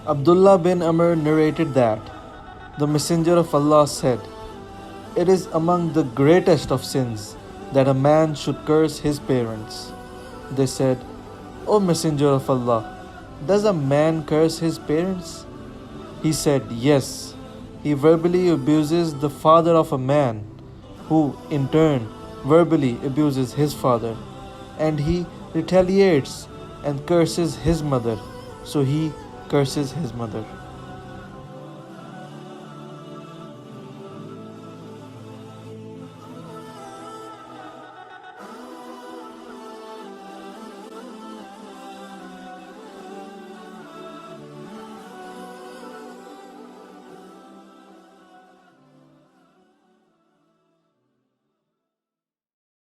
Abdullah bin Amr narrated that the Messenger of Allah said, "It is among the greatest of sins that a man should curse his parents." They said, "O Messenger of Allah, does a man curse his parents?" He said, "Yes, he verbally abuses the father of a man, who in turn verbally abuses his father, and he retaliates and curses his mother, so he curses his mother."